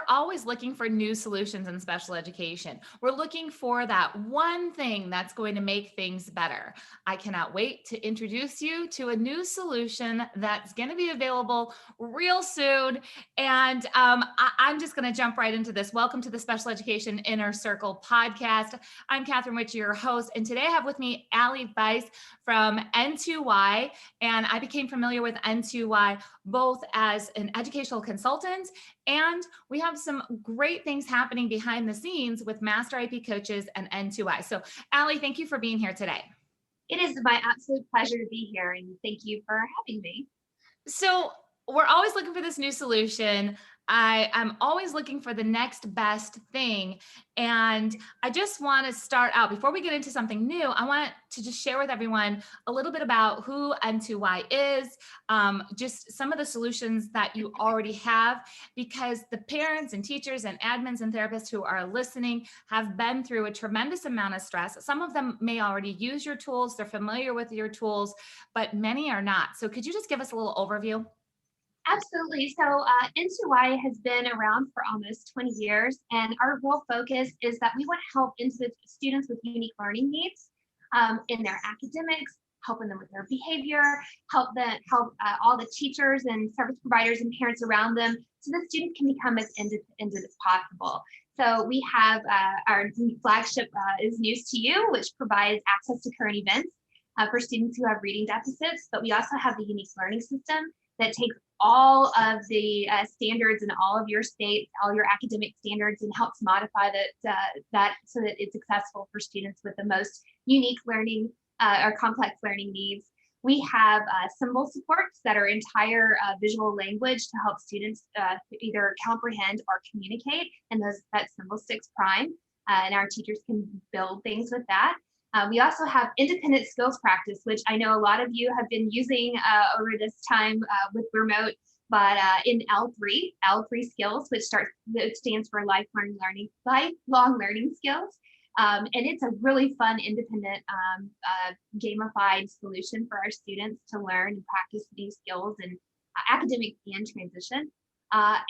we're always looking for new solutions in special education. We're looking for that one thing that's going to make things better. I cannot wait to introduce you to a new solution that's going to be available real soon. And I'm just going to jump right into this. Welcome to the Special Education Inner Circle podcast. I'm Catherine Witcher, your host. And today I have with me Allie Weiss from n2y. And I became familiar with n2y both as an educational consultant, and we have some great things happening behind the scenes with Master IEP coaches and n2y. So Allie, thank you for being here today. It is my absolute pleasure to be here, and thank you for having me. So we're always looking for this new solution. I'm always looking for the next best thing. And I just want to start out, before we get into something new, I want to just share with everyone a little bit about who n2y is, just some of the solutions that you already have, because the parents and teachers and admins and therapists who are listening have been through a tremendous amount of stress. Some of them may already use your tools, they're familiar with your tools, but many are not. So could you just give us a little overview? Absolutely. So n2y has been around for almost 20 years, and our real focus is that we want to help students with unique learning needs in their academics, helping them with their behavior, help all the teachers and service providers and parents around them so that students can become as independent as possible. So we have our flagship is News to You, which provides access to current events for students who have reading deficits, but we also have the unique learning system that takes all of the standards in all of your states, all your academic standards, and helps modify that so that it's accessible for students with the most unique learning or complex learning needs. We have symbol supports that are entire visual language to help students either comprehend or communicate, and that symbol sticks prime, and our teachers can build things with that. We also have independent skills practice, which I know a lot of you have been using over this time with remote, but in L3 skills, which stands for lifelong learning skills. And it's a really fun, independent, gamified solution for our students to learn and practice these skills in academic and transition.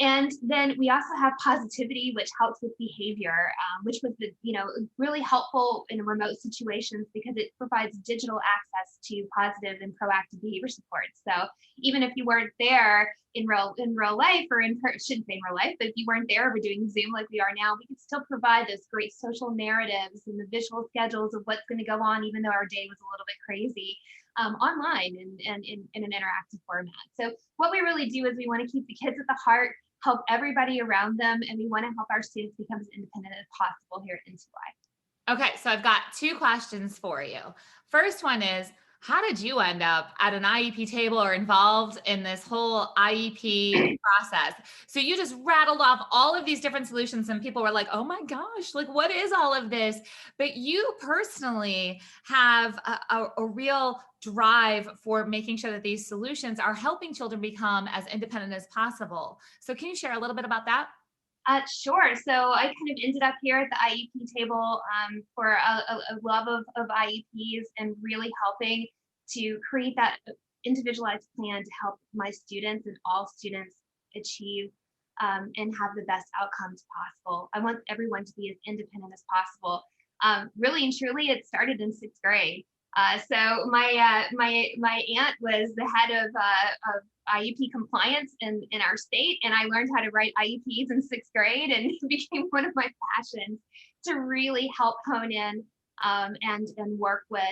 And then we also have positivity, which helps with behavior, which was really helpful in remote situations because it provides digital access to positive and proactive behavior support. So even if you weren't there in real life, or shouldn't say in real life, but if you weren't there, we're doing Zoom like we are now, we can still provide those great social narratives and the visual schedules of what's going to go on, even though our day was a little bit crazy. Online and in an interactive format. So what we really do is we want to keep the kids at the heart, help everybody around them, and we want to help our students become as independent as possible here at n2y. Okay, so I've got two questions for you. First one is, how did you end up at an IEP table or involved in this whole IEP process? So you just rattled off all of these different solutions and people were like, oh my gosh, like what is all of this? But you personally have a real drive for making sure that these solutions are helping children become as independent as possible. So can you share a little bit about that? Sure. So I kind of ended up here at the IEP table for a love of IEPs and really helping to create that individualized plan to help my students and all students achieve and have the best outcomes possible. I want everyone to be as independent as possible. Really and truly, it started in 6th grade. So my aunt was the head of IEP compliance in our state, and I learned how to write IEPs in 6th grade, and it became one of my passions to really help hone in and work with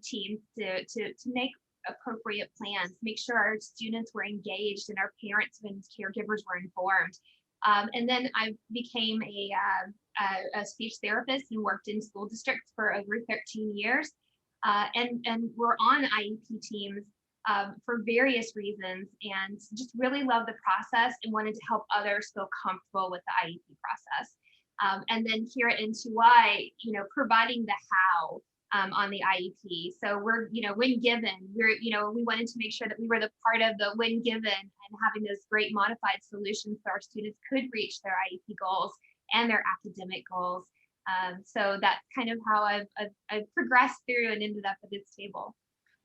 teams to make appropriate plans, make sure our students were engaged and our parents and caregivers were informed. And then I became a speech therapist and worked in school districts for over 13 years. And we're on IEP teams for various reasons, and just really love the process and wanted to help others feel comfortable with the IEP process. And then here at n2y, providing the how on the IEP. So we're, when given, we wanted to make sure that we were the part of the when given and having those great modified solutions so our students could reach their IEP goals and their academic goals. So that's kind of how I've progressed through and ended up at this table.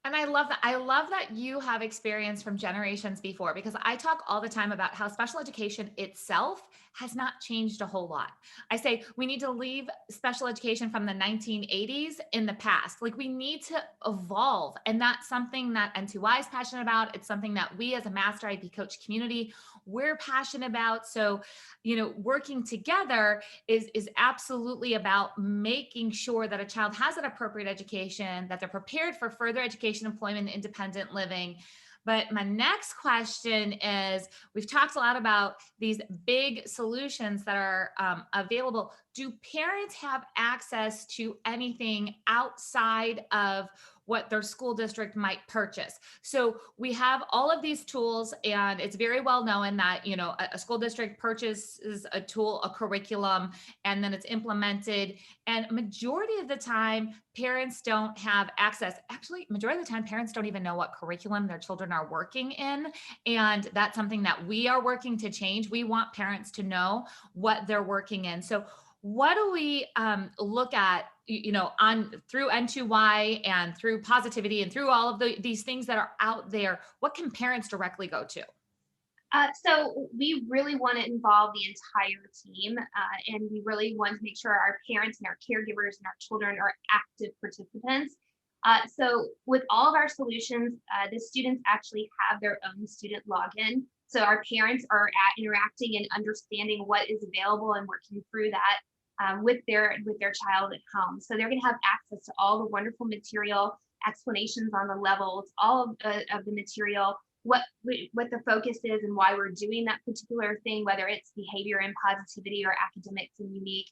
And I love that. I love that you have experience from generations before, because I talk all the time about how special education itself has not changed a whole lot. I say we need to leave special education from the 1980s in the past. Like, we need to evolve. And that's something that N2Y is passionate about. It's something that we as a Master IEP coach community, we're passionate about. So, working together is absolutely about making sure that a child has an appropriate education, that they're prepared for further education, employment, and independent living. But my next question is, we've talked a lot about these big solutions that are available. Do parents have access to anything outside of what their school district might purchase? So we have all of these tools, and it's very well known that, a school district purchases a tool, a curriculum, and then it's implemented. And majority of the time, parents don't have access. Actually, majority of the time, parents don't even know what curriculum their children are working in. And that's something that we are working to change. We want parents to know what they're working in. So what do we look at, on through N2Y and through positivity and through all of these things that are out there? What can parents directly go to? So we really want to involve the entire team, and we really want to make sure our parents and our caregivers and our children are active participants. So with all of our solutions, the students actually have their own student login. So our parents are interacting and understanding what is available and working through that with their child at home. So they're going to have access to all the wonderful material, explanations on the levels, all of the material, what the focus is and why we're doing that particular thing, whether it's behavior and positivity or academics and unique.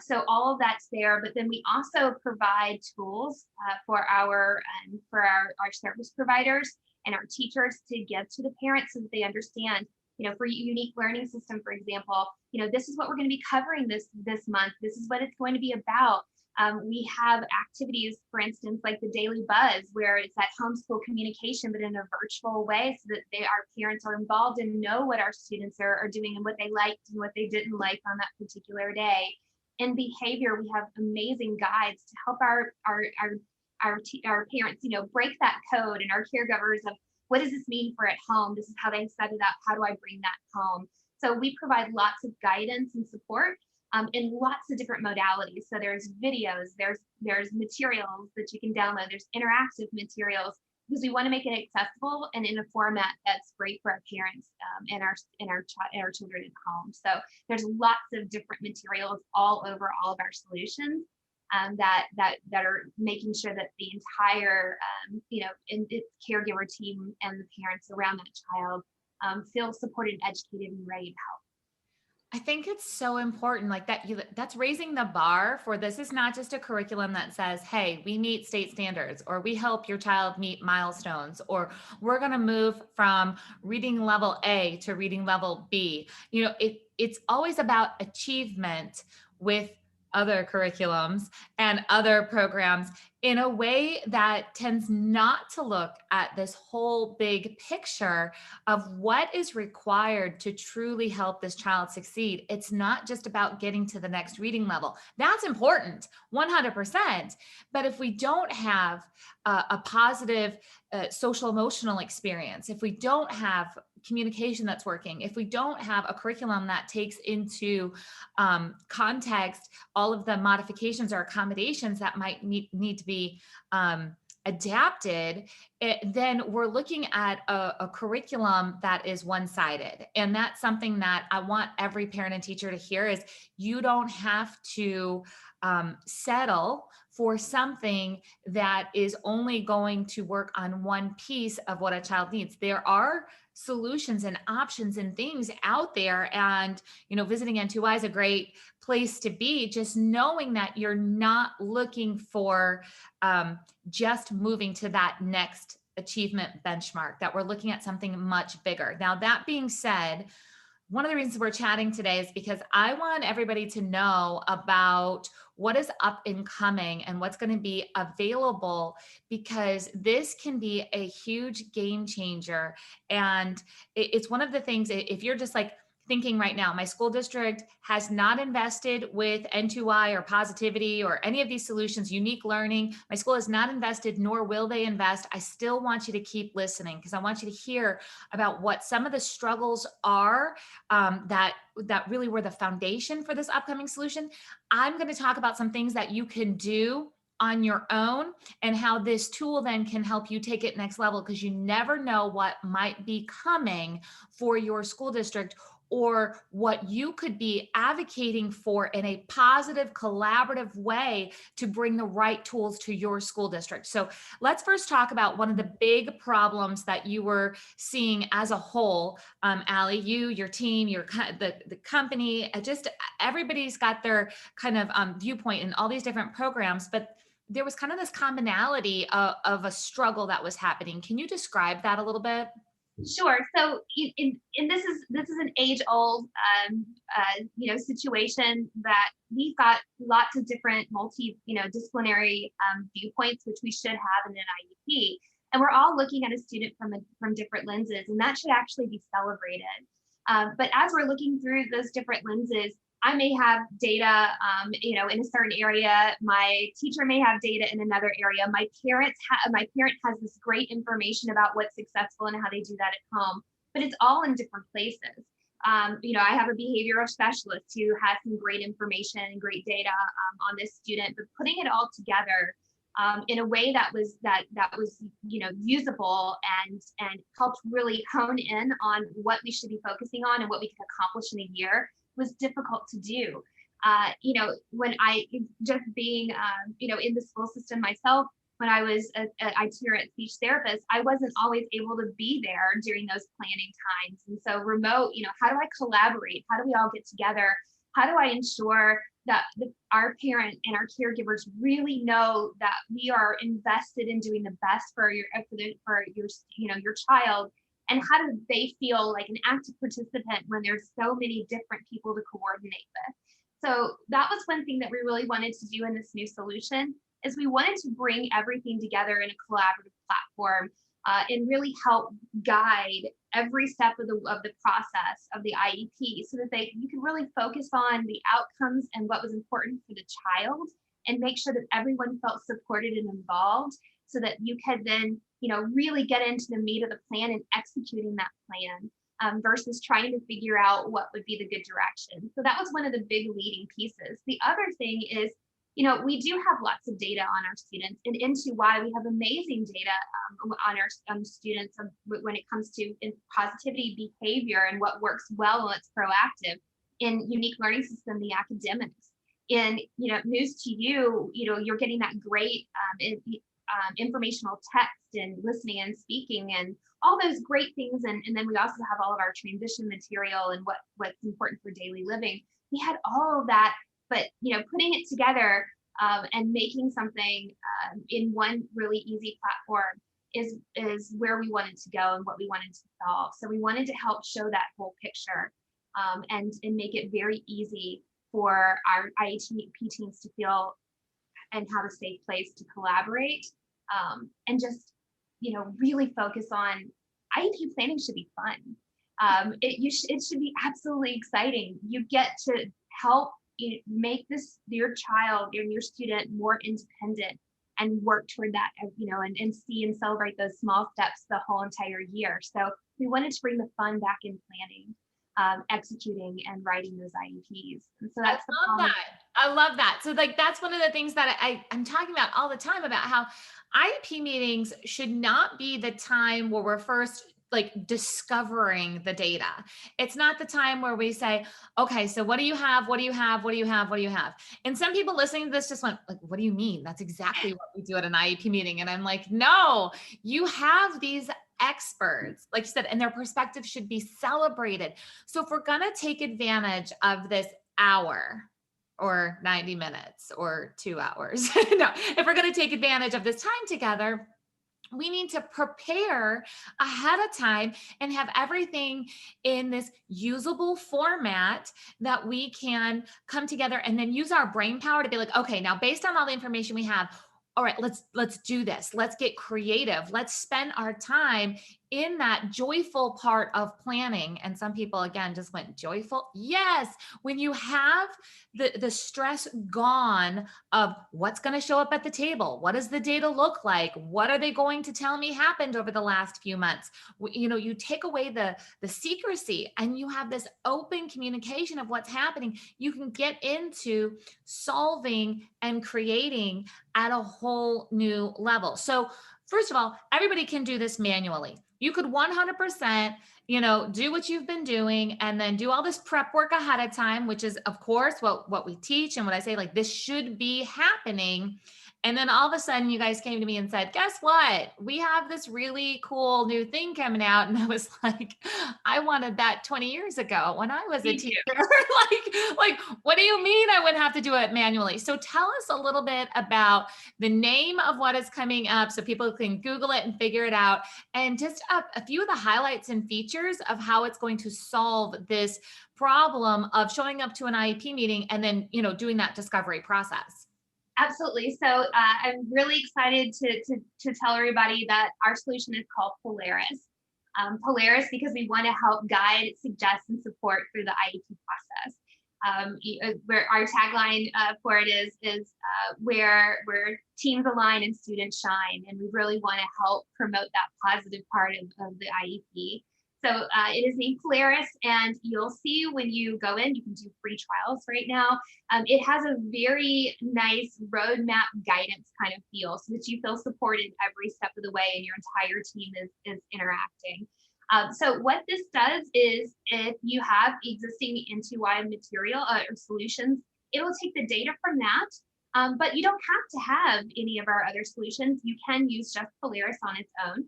So all of that's there, but then we also provide tools for our service providers and our teachers to give to the parents so that they understand. For unique learning system, for example, this is what we're going to be covering this month. This is what it's going to be about. We have activities, for instance, like the Daily Buzz, where it's that homeschool communication, but in a virtual way, so that our parents are involved and know what our students are doing and what they liked and what they didn't like on that particular day. In behavior, we have amazing guides to help our parents, break that code, and our caregivers of what does this mean for at home? This is how they set it up. How do I bring that home? So we provide lots of guidance and support in lots of different modalities. So there's videos, there's materials that you can download, there's interactive materials, because we want to make it accessible and in a format that's great for our parents and our children at home. So there's lots of different materials all over all of our solutions. That are making sure that the entire in its caregiver team and the parents around that child feel supported, educated, and ready to help. I think it's so important, like that that's raising the bar for this is not just a curriculum that says, "Hey, we meet state standards," or "We help your child meet milestones," or "We're going to move from reading level A to reading level B." It's always about achievement with other curriculums and other programs in a way that tends not to look at this whole big picture of what is required to truly help this child succeed. It's not just about getting to the next reading level. That's important, 100%. But if we don't have a positive social emotional experience, if we don't have communication that's working, if we don't have a curriculum that takes into context all of the modifications or accommodations that might need to be adapted, then we're looking at a curriculum that is one-sided. And that's something that I want every parent and teacher to hear is you don't have to settle for something that is only going to work on one piece of what a child needs. There are solutions and options and things out there. And, visiting N2Y is a great place to be, just knowing that you're not looking for just moving to that next achievement benchmark, that we're looking at something much bigger. Now, that being said, one of the reasons we're chatting today is because I want everybody to know about what is up and coming and what's going to be available, because this can be a huge game changer. And it's one of the things, if you're just like thinking right now, my school district has not invested with n2y or positivity or any of these solutions, unique learning. My school has not invested, nor will they invest. I still want you to keep listening because I want you to hear about what some of the struggles are, that really were the foundation for this upcoming solution. I'm going to talk about some things that you can do on your own and how this tool then can help you take it next level, because you never know what might be coming for your school district or what you could be advocating for in a positive, collaborative way to bring the right tools to your school district. So let's first talk about one of the big problems that you were seeing as a whole. Allie, you, your team, the company, just everybody's got their kind of viewpoint in all these different programs, but there was kind of this commonality of a struggle that was happening. Can you describe that a little bit? Sure. So, this is an age old situation that we've got lots of different disciplinary viewpoints, which we should have in an IEP, and we're all looking at a student from different lenses, and that should actually be celebrated. But as we're looking through those different lenses, I may have data, in a certain area. My teacher may have data in another area. My parent has this great information about what's successful and how they do that at home, but it's all in different places. I have a behavioral specialist who has some great information and great data on this student, but putting it all together in a way that was usable and helped really hone in on what we should be focusing on and what we can accomplish in a year was difficult to do. When I just being, in the school system myself, when I was an itinerant speech therapist, I wasn't always able to be there during those planning times. And so remote, how do I collaborate? How do we all get together? How do I ensure that our parent and our caregivers really know that we are invested in doing the best for your child? And how do they feel like an active participant when there's so many different people to coordinate with? So that was one thing that we really wanted to do in this new solution, is we wanted to bring everything together in a collaborative platform and really help guide every step of the process of the IEP, so that you can really focus on the outcomes and what was important for the child, and make sure that everyone felt supported and involved, so that you could then really get into the meat of the plan and executing that plan, versus trying to figure out what would be the good direction. So that was one of the big leading pieces. The other thing is, we do have lots of data on our students, and n2y we have amazing data on our students when it comes to positivity behavior and what works well and what's proactive in unique learning system, the academics. In news to you, you're getting that great informational text and listening and speaking and all those great things, and then we also have all of our transition material and what's important for daily living. We had all of that, but putting it together and making something in one really easy platform is where we wanted to go and what we wanted to solve. So we wanted to help show that whole picture, and make it very easy for our IEP teams to feel and have a safe place to collaborate, and just really focus on IEP planning. Should be fun. It should be absolutely exciting. You get to help make your child and your student more independent and work toward that, and see and celebrate those small steps the whole entire year. So we wanted to bring the fun back in planning, executing and writing those IEPs. And so that's I love that. So that's one of the things that I'm talking about all the time, about how IEP meetings should not be the time where we're first discovering the data. It's not the time where we say, okay, so what do you have? What do you have? What do you have? What do you have? And some people listening to this just went what do you mean? That's exactly what we do at an IEP meeting. And I'm like, no, you have these experts, like you said, and their perspective should be celebrated. So if we're going to take advantage of this hour or 90 minutes or 2 hours, no, if we're going to take advantage of this time together, we need to prepare ahead of time and have everything in this usable format that we can come together and then use our brain power to be like, okay, now based on all the information we have, all right, let's do this. Let's get creative. Let's spend our time in that joyful part of planning, and some people again just went joyful. Yes, when you have the stress gone of what's going to show up at the table, what does the data look like, what are they going to tell me happened over the last few months, you take away the secrecy and you have this open communication of what's happening, you can get into solving and creating at a whole new level. So first of all, everybody can do this manually. You could 100%, do what you've been doing and then do all this prep work ahead of time, which is of course what we teach and what I say, like this should be happening. And then all of a sudden you guys came to me and said, guess what? We have this really cool new thing coming out. And I was like, I wanted that 20 years ago when I was a Me teacher. too. like, what do you mean I wouldn't have to do it manually? So tell us a little bit about the name of what is coming up so people can Google it and figure it out. And just a few of the highlights and features of how it's going to solve this problem of showing up to an IEP meeting and then, doing that discovery process. Absolutely. So I'm really excited to tell everybody that our solution is called Polaris. Polaris because we want to help guide, suggest, and support through the IEP process. Where our tagline for it is where teams align and students shine, and we really want to help promote that positive part of the IEP. So it is named Polaris, and you'll see when you go in, you can do free trials right now. It has a very nice roadmap guidance kind of feel so that you feel supported every step of the way and your entire team is interacting. So what this does is if you have existing n2y material or solutions, it will take the data from that, but you don't have to have any of our other solutions. You can use just Polaris on its own.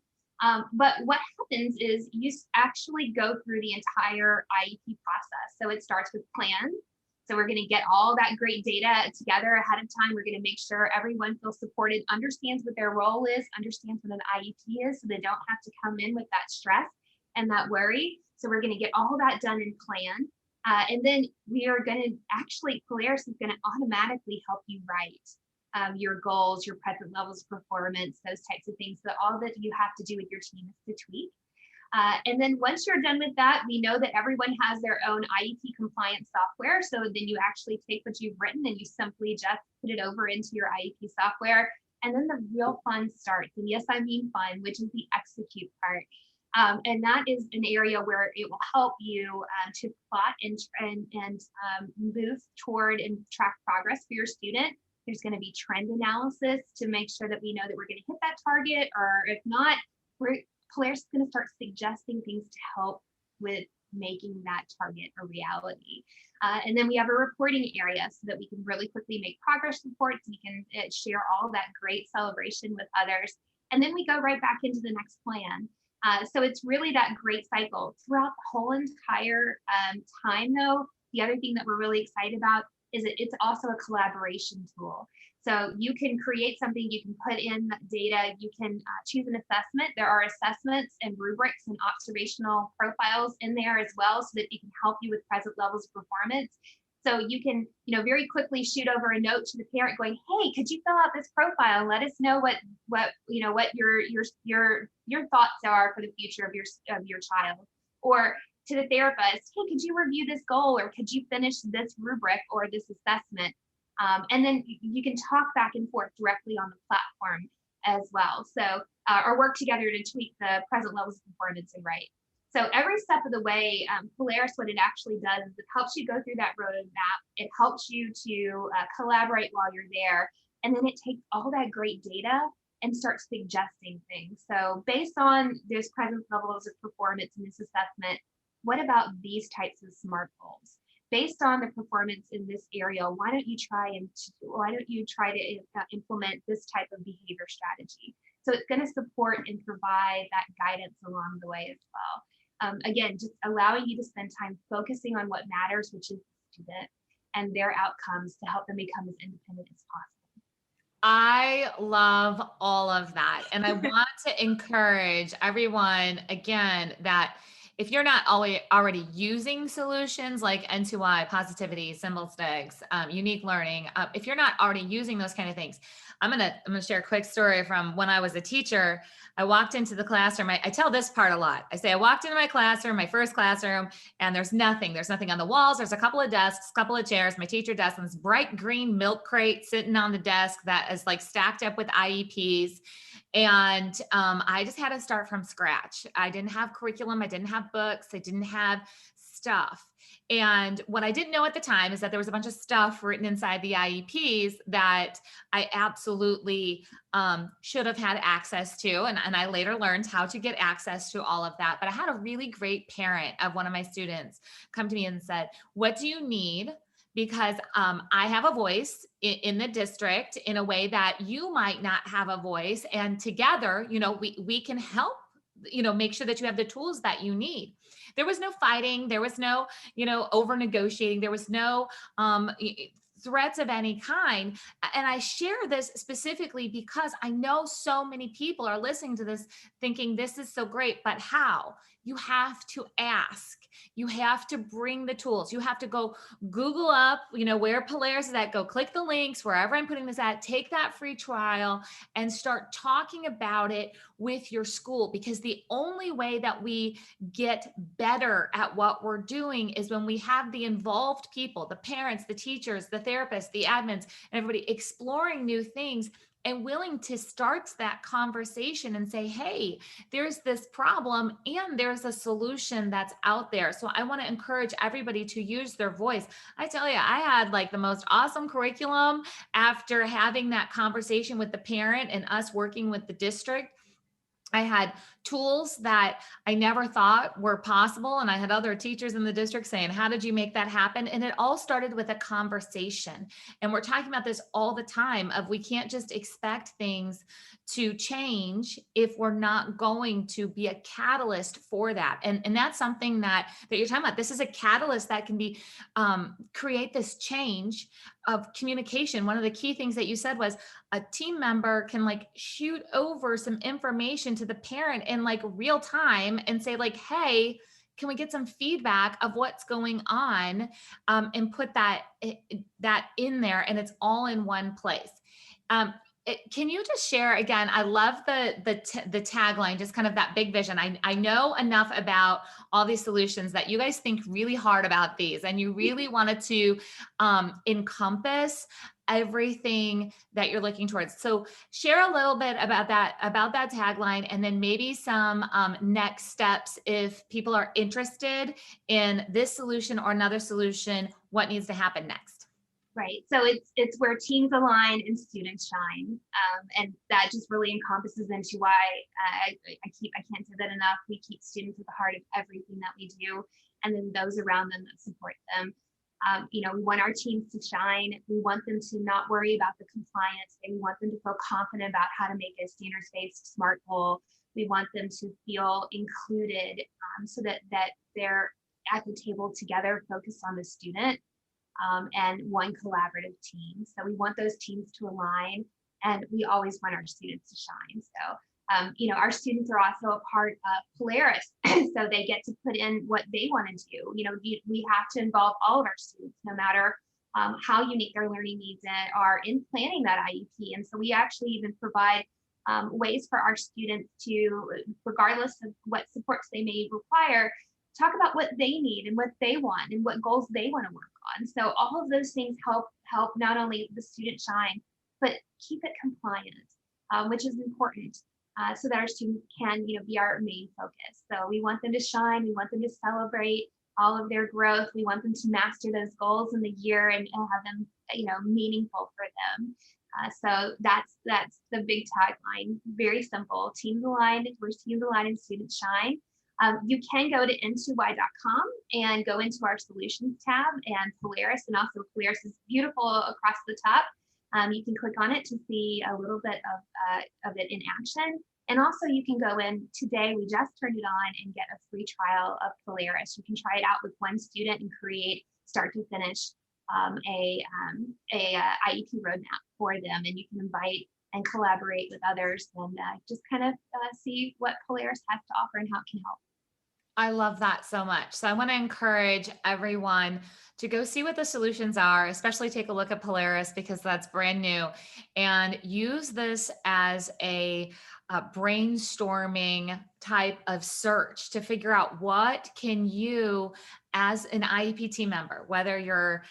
But what happens is you actually go through the entire IEP process. So it starts with plan. So we're going to get all that great data together ahead of time. We're going to make sure everyone feels supported, understands what their role is, understands what an IEP is, so they don't have to come in with that stress and that worry. So we're going to get all that done in plan. And then we are going to actually, Polaris is going to automatically help you write your goals, your present levels of performance, those types of things. So all that you have to do with your team is to tweak. And then once you're done with that, we know that everyone has their own IEP compliance software. So then you actually take what you've written and you simply just put it over into your IEP software. And then the real fun starts. And yes, I mean fun, which is the execute part. And that is an area where it will help you to plot and move toward and track progress for your student. There's going to be trend analysis to make sure that we know that we're going to hit that target, or if not, Polaris is going to start suggesting things to help with making that target a reality. And then we have a reporting area so that we can really quickly make progress reports. We can share all that great celebration with others. And then we go right back into the next plan. So it's really that great cycle throughout the whole entire time. Though, the other thing that we're really excited about is it's also a collaboration tool. So you can create something, you can put in data, you can choose an assessment. There are assessments and rubrics and observational profiles in there as well, so that it can help you with present levels of performance. So you can, very quickly shoot over a note to the parent going, hey, could you fill out this profile and let us know what your thoughts are for the future of your child? Or to the therapist, hey, could you review this goal, or could you finish this rubric or this assessment? And then you can talk back and forth directly on the platform as well. So, or work together to tweak the present levels of performance and write. So every step of the way, Polaris, what it actually does is it helps you go through that roadmap. It helps you to collaborate while you're there. And then it takes all that great data and starts suggesting things. So based on those present levels of performance in this assessment, what about these types of SMART goals? Based on the performance in this area, why don't you try to implement this type of behavior strategy? So it's going to support and provide that guidance along the way as well. Again, just allowing you to spend time focusing on what matters, which is the student and their outcomes, to help them become as independent as possible. I love all of that. And I want to encourage everyone again that if you're not already using solutions like N2Y, positivity, symbol sticks, unique learning, if you're not already using those kind of things, I'm gonna share a quick story from when I was a teacher. I walked into the classroom. I tell this part a lot. I say I walked into my classroom, my first classroom, and there's nothing. There's nothing on the walls. There's a couple of desks, couple of chairs, my teacher desk, and this bright green milk crate sitting on the desk that is like stacked up with IEPs. And I just had to start from scratch. I didn't have curriculum. I didn't have books. I didn't have stuff. And what I didn't know at the time is that there was a bunch of stuff written inside the IEPs that I absolutely should have had access to. And I later learned how to get access to all of that. But I had a really great parent of one of my students come to me and said, "What do you need? Because I have a voice in the district in a way that you might not have a voice. And together, we can help, make sure that you have the tools that you need." There was no fighting. There was no, over negotiating. There was no threats of any kind. And I share this specifically because I know so many people are listening to this thinking this is so great, but how? You have to ask. You have to bring the tools. You have to go Google up, where Polaris is at, go click the links wherever I'm putting this at, take that free trial and start talking about it with your school, because the only way that we get better at what we're doing is when we have the involved people, the parents, the teachers, the therapists, the admins, and everybody exploring new things and willing to start that conversation and say, hey, there's this problem and there's a solution that's out there. So I want to encourage everybody to use their voice. I tell you, I had like the most awesome curriculum after having that conversation with the parent and us working with the district. I had tools that I never thought were possible. And I had other teachers in the district saying, how did you make that happen? And it all started with a conversation. And we're talking about this all the time of we can't just expect things to change if we're not going to be a catalyst for that. And that's something that you're talking about. This is a catalyst that can be create this change of communication. One of the key things that you said was a team member can like shoot over some information to the parent in like real time and say like, hey, can we get some feedback of what's going on, and put that in there, and it's all in one place. Can you just share again? I love the tagline, just kind of that big vision. I know enough about all these solutions that you guys think really hard about these, and you really wanted to encompass everything that you're looking towards. So share a little bit about that tagline, and then maybe some next steps if people are interested in this solution or another solution, what needs to happen next. Right. So it's where teams align and students shine, and that just really encompasses into why I can't say that enough. We keep students at the heart of everything that we do, and then those around them that support them. We want our teams to shine. We want them to not worry about the compliance, and we want them to feel confident about how to make a standards-based SMART goal. We want them to feel included, so that they're at the table together, focused on the student. And one collaborative team. So we want those teams to align, and we always want our students to shine. So, our students are also a part of Polaris, so they get to put in what they want to do. We have to involve all of our students, no matter how unique their learning needs are, in planning that IEP. And so we actually even provide ways for our students to, regardless of what supports they may require, talk about what they need and what they want and what goals they want to work on. So all of those things help not only the student shine, but keep it compliant, which is important, so that our students can, be our main focus. So we want them to shine. We want them to celebrate all of their growth. We want them to master those goals in the year and have them, meaningful for them. So that's the big tagline. Very simple. Teams aligned. Where teams align and students shine. You can go to n2y.com and go into our solutions tab, and Polaris, and also Polaris is beautiful across the top. You can click on it to see a little bit of it in action. And also you can go in today, we just turned it on, and get a free trial of Polaris. You can try it out with one student and create start to finish a IEP roadmap for them. And you can invite and collaborate with others, and just kind of see what Polaris has to offer and how it can help. I love that so much. So I want to encourage everyone to go see what the solutions are, especially take a look at Polaris because that's brand new, and use this as a brainstorming type of search to figure out what can you as an IEP team member, whether you're,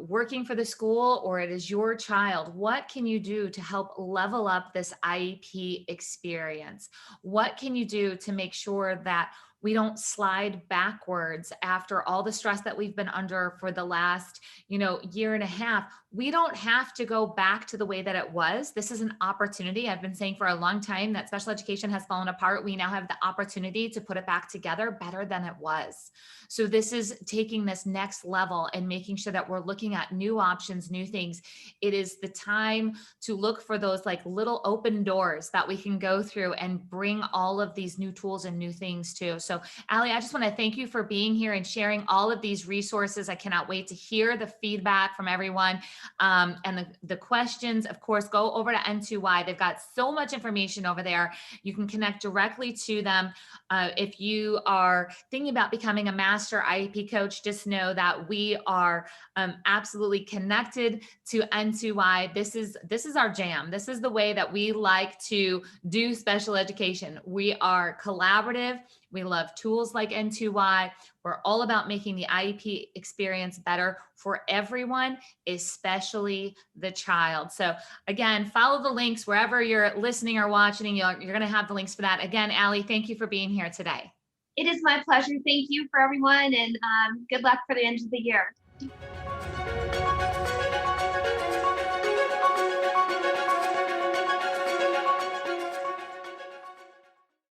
working for the school or it is your child, what can you do to help level up this IEP experience? What can you do to make sure that we don't slide backwards after all the stress that we've been under for the last, year and a half? We don't have to go back to the way that it was. This is an opportunity. I've been saying for a long time that special education has fallen apart. We now have the opportunity to put it back together better than it was. So this is taking this next level and making sure that we're looking at new options, new things. It is the time to look for those like little open doors that we can go through and bring all of these new tools and new things to. So Allie, I just want to thank you for being here and sharing all of these resources. I cannot wait to hear the feedback from everyone, and the questions. Of course, go over to n2y. They've got so much information over there. You can connect directly to them. If you are thinking about becoming a master IEP coach, just know that we are absolutely connected to n2y. This is our jam. This is the way that we like to do special education. We are collaborative. We love tools like n2y. We're all about making the IEP experience better for everyone, especially the child. So again, follow the links wherever you're listening or watching. You're going to have the links for that. Again, Allie, thank you for being here today. It is my pleasure. Thank you for everyone, and good luck for the end of the year.